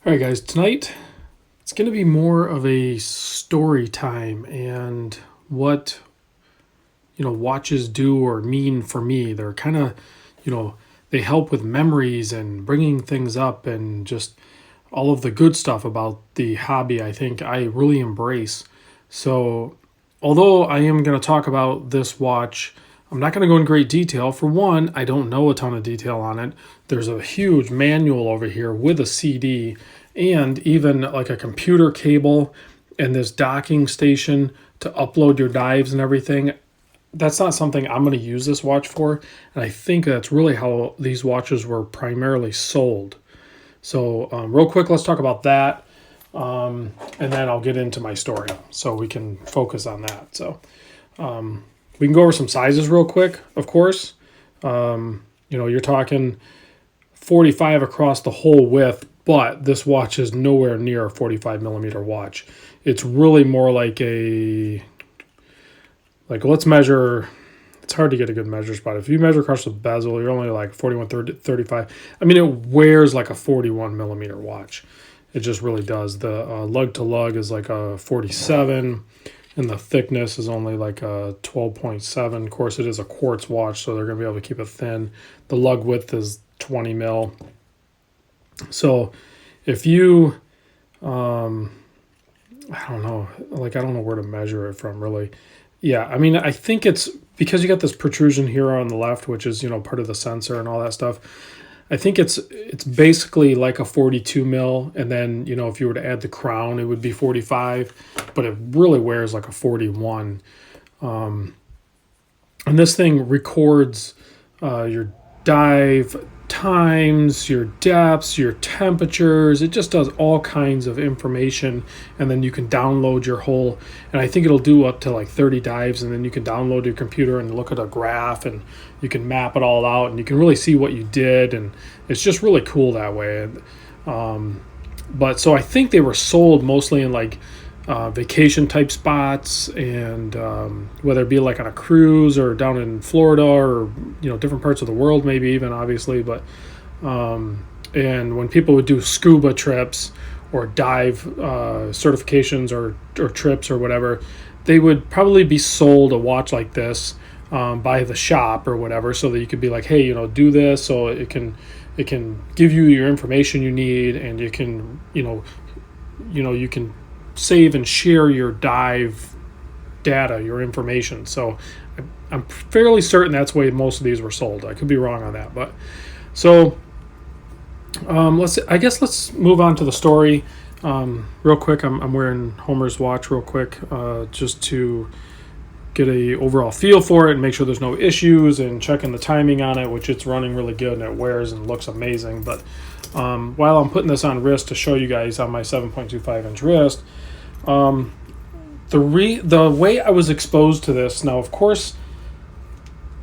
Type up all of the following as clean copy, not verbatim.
All right, guys, tonight it's going to be more of a story time and what, watches do or mean for me. They're kind of, you know, they help with memories and bringing things up and just all of the good stuff about the hobby. I think I really embrace. So, although I am going to talk about this watch, I'm not going to go in great detail. For one, I don't know a ton of detail on it. There's a huge manual over here with a CD and even like a computer cable and this docking station to upload your dives and everything. That's not something I'm going to use this watch for. And I think that's really how these watches were primarily sold. So, real quick, let's talk about that. And then I'll get into my story so we can focus on that. So, we can go over some sizes real quick, of course. You're talking 45 across the whole width, but this watch is nowhere near a 45 millimeter watch. It's really more like let's measure. It's hard to get a good measure spot. If you measure across the bezel, you're only like 41, 30, 35. I mean, it wears like a 41 millimeter watch. It just really does. The lug to lug is like a 47. And the thickness is only like a 12.7. Of course, it is a quartz watch, so they're going to be able to keep it thin. The lug width is 20 mil. So if you, I don't know, I don't know where to measure it from, really. Yeah, I mean, I think it's because you got this protrusion here on the left, which is, part of the sensor and all that stuff. I think it's basically like a 42 mil, and then if you were to add the crown, it would be 45, but it really wears like a 41. And this thing records your dive times, your depths, your temperatures. It just does all kinds of information, and then you can download your whole. And I think it'll do up to like 30 dives, and then you can download your computer and look at a graph, and you can map it all out, and you can really see what you did, and it's just really cool that way. But so I think they were sold mostly in vacation type spots, and whether it be like on a cruise or down in Florida or different parts of the world, maybe even, obviously. But and when people would do scuba trips or dive certifications or trips or whatever, they would probably be sold a watch like this by the shop or whatever, so that you could be like, hey, do this, so it can give you your information you need, and you can you can save and share your dive data, your information. So I'm fairly certain that's the way most of these were sold. I could be wrong on that, but so let's move on to the story real quick. I'm wearing Homer's watch real quick just to get a overall feel for it and make sure there's no issues, and checking the timing on it, which it's running really good and it wears and looks amazing. But while I'm putting this on wrist to show you guys on my 7.25 inch wrist, the way I was exposed to this, now of course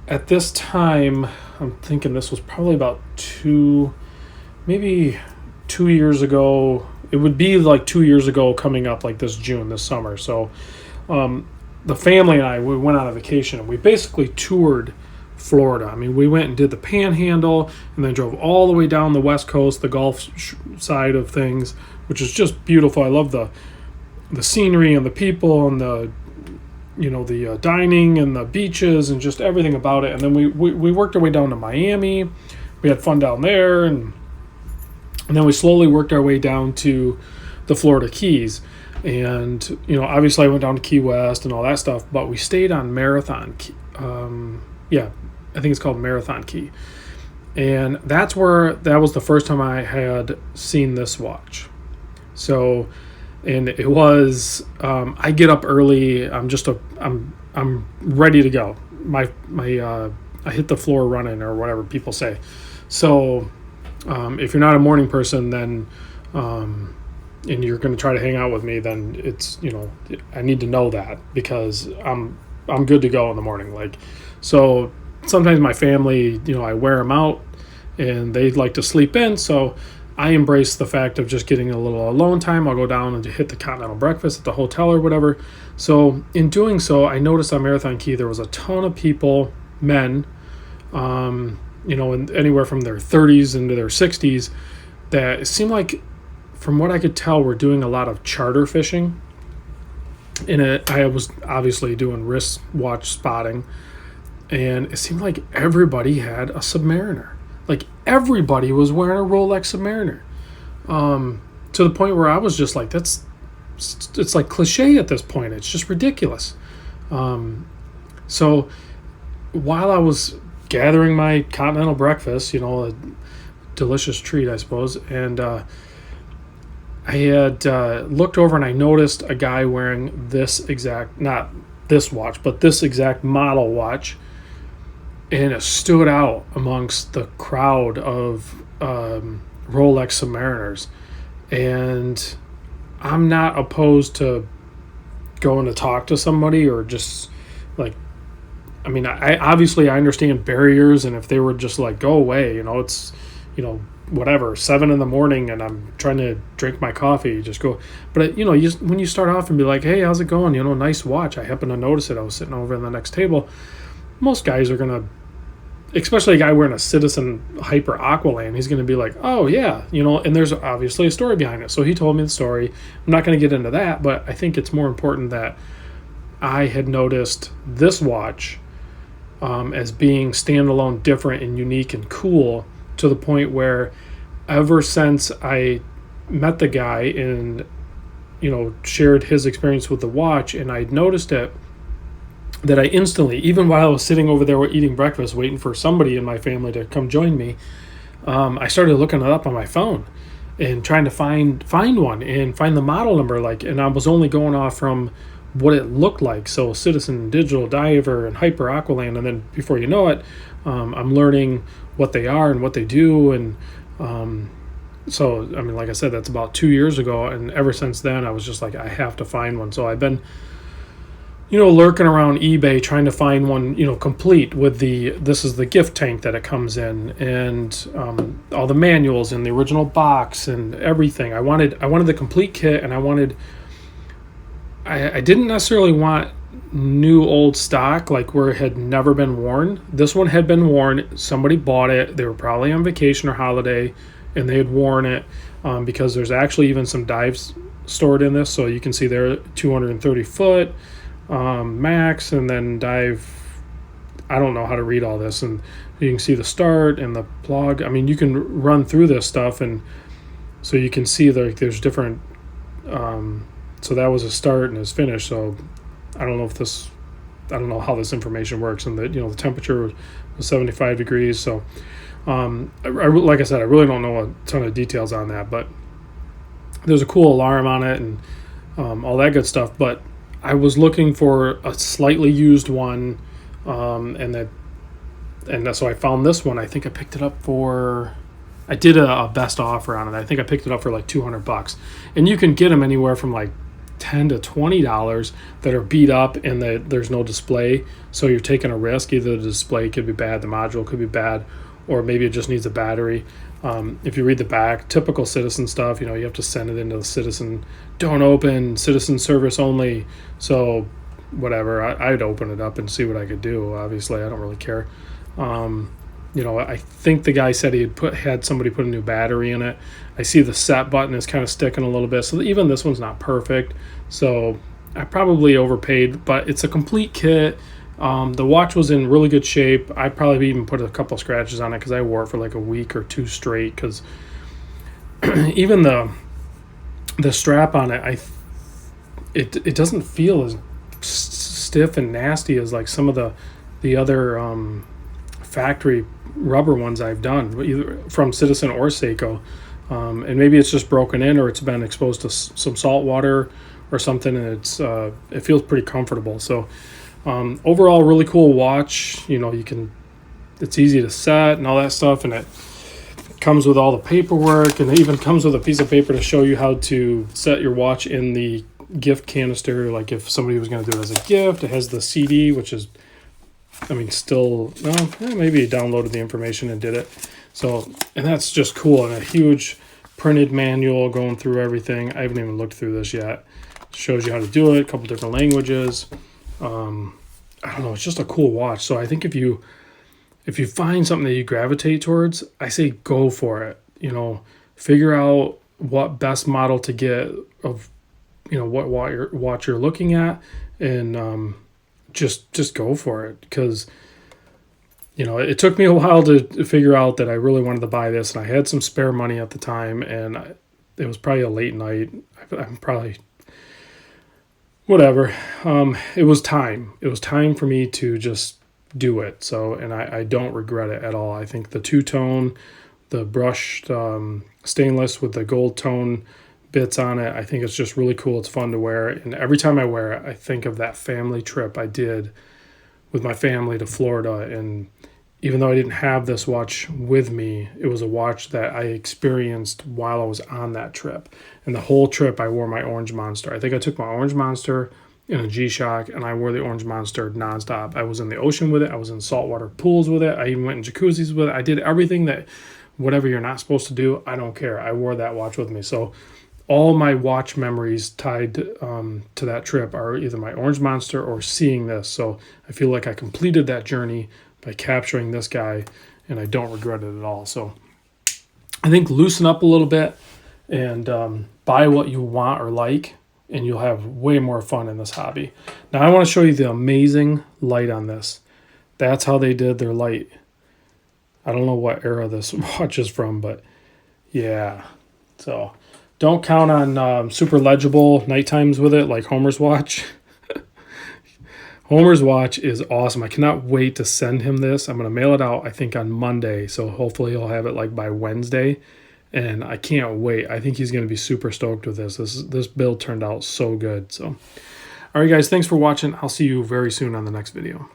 at this time, I'm thinking this was probably about maybe 2 years ago. It would be like 2 years ago coming up, like this summer. So the family and we went on a vacation, and we basically toured Florida. I mean, we went and did the Panhandle, and then drove all the way down the West Coast, the Gulf side of things, which is just beautiful. I love the scenery and the people and the dining and the beaches and just everything about it. And then we worked our way down to Miami. We had fun down there, and then we slowly worked our way down to the Florida Keys. And, obviously I went down to Key West and all that stuff, but we stayed on Marathon Key. I think it's called Marathon Key. And that was the first time I had seen this watch. So, and it was, I get up early. I'm ready to go. I hit the floor running, or whatever people say. So, if you're not a morning person, then, and you're going to try to hang out with me, then it's, I need to know that, because I'm good to go in the morning. So sometimes my family, I wear them out and they like to sleep in. So I embrace the fact of just getting a little alone time. I'll go down and hit the continental breakfast at the hotel or whatever. So in doing so, I noticed on Marathon Key, there was a ton of people, men, anywhere from their 30s into their 60s, that it seemed like from what I could tell, we're doing a lot of charter fishing. I was obviously doing wristwatch spotting, and it seemed like everybody had a Submariner. Like everybody was wearing a Rolex Submariner, to the point where I was just like, it's like cliche at this point. It's just ridiculous. So while I was gathering my continental breakfast, a delicious treat, I suppose, and I had looked over and I noticed a guy wearing not this watch, but this exact model watch, and it stood out amongst the crowd of Rolex Submariners. And I'm not opposed to going to talk to somebody, or just like, I obviously I understand barriers, and if they were just like, go away, it's, whatever, 7 a.m, and I'm trying to drink my coffee, just go. But when you start off and be like, hey, how's it going? Nice watch. I happened to notice it. I was sitting over in the next table. Most guys are gonna, especially a guy wearing a Citizen Hyper Aqualand, he's gonna be like, oh yeah, and there's obviously a story behind it. So he told me the story. I'm not gonna get into that, but I think it's more important that I had noticed this watch as being standalone, different, and unique and cool, to the point where ever since I met the guy and shared his experience with the watch, and I'd noticed it, that I instantly, even while I was sitting over there eating breakfast waiting for somebody in my family to come join me, I started looking it up on my phone and trying to find one and find the model number, and I was only going off from what it looked like. So Citizen, Digital, Diver, and Hyper Aqualand, and then before you know it, I'm learning what they are and what they do. And so like I said, that's about 2 years ago, and ever since then I was just like, I have to find one. So I've been lurking around eBay trying to find one complete with this is the gift tank that it comes in, and all the manuals and the original box and everything. I wanted the complete kit, and I didn't necessarily want new old stock, like where it had never been worn. This one had been worn. Somebody bought it. They were probably on vacation or holiday, and they had worn it, because there's actually even some dives stored in this. So you can see there 230 foot max, and then dive. I don't know how to read all this, and you can see the start and the plug. You can run through this stuff, and so you can see there's different. So that was a start and is finished. So I don't know how this information works, and the temperature was 75 degrees. So like I said, I really don't know a ton of details on that, but there's a cool alarm on it and all that good stuff. But I was looking for a slightly used one, so I found this one. I think I picked it up I did a best offer on it. I think I picked it up for like $200, and you can get them anywhere from like $10 to $20 that are beat up, and there's no display. So you're taking a risk. Either the display could be bad, the module could be bad, or maybe it just needs a battery. If you read the back, typical Citizen stuff, you have to send it into the Citizen, don't open, Citizen service only. So whatever, I'd open it up and see what I could do. Obviously, I don't really care. I think the guy said he had somebody put a new battery in it. I see the set button is kind of sticking a little bit, so even this one's not perfect. So I probably overpaid, but it's a complete kit. The watch was in really good shape. I probably even put a couple scratches on it because I wore it for like a week or two straight, because even the strap on it, it doesn't feel as stiff and nasty as like some of the other factory rubber ones I've done, either from Citizen or Seiko. And maybe it's just broken in, or it's been exposed to some salt water or something, and it feels pretty comfortable. So overall, really cool watch. It's easy to set and all that stuff, and it comes with all the paperwork, and it even comes with a piece of paper to show you how to set your watch in the gift canister. Like if somebody was going to do it as a gift, it has the CD, which is, maybe he downloaded the information and did it. So, and that's just cool, and a huge printed manual going through everything. I haven't even looked through this yet. It shows you how to do it, a couple different languages. I don't know, it's just a cool watch. So I think if you find something that you gravitate towards, I say go for it. Figure out what best model to get of, what watch you're looking at, and just go for it, because it took me a while to figure out that I really wanted to buy this, and I had some spare money at the time, and it was probably a late night. I'm probably whatever. It was time. It was time for me to just do it. So, and I don't regret it at all. I think the two-tone, the brushed stainless with the gold tone bits on it, I think it's just really cool. It's fun to wear. And every time I wear it, I think of that family trip I did with my family to Florida. And even though I didn't have this watch with me, it was a watch that I experienced while I was on that trip. And the whole trip, I wore my Orange Monster. I think I took my Orange Monster in a G-Shock, and I wore the Orange Monster nonstop. I was in the ocean with it. I was in saltwater pools with it. I even went in jacuzzis with it. I did everything that, whatever you're not supposed to do, I don't care. I wore that watch with me. So all my watch memories tied to that trip are either my Orange Monster or seeing this. So I feel like I completed that journey by capturing this guy, and I don't regret it at all. So I think loosen up a little bit and buy what you want or like, and you'll have way more fun in this hobby. Now I want to show you the amazing light on this. That's how they did their light. I don't know what era this watch is from, but yeah. So don't count on super legible night times with it like Homer's watch. Homer's watch is awesome. I cannot wait to send him this. I'm going to mail it out, I think, on Monday. So hopefully he'll have it like by Wednesday. And I can't wait. I think he's going to be super stoked with this. This build turned out so good. So, all right, guys, thanks for watching. I'll see you very soon on the next video.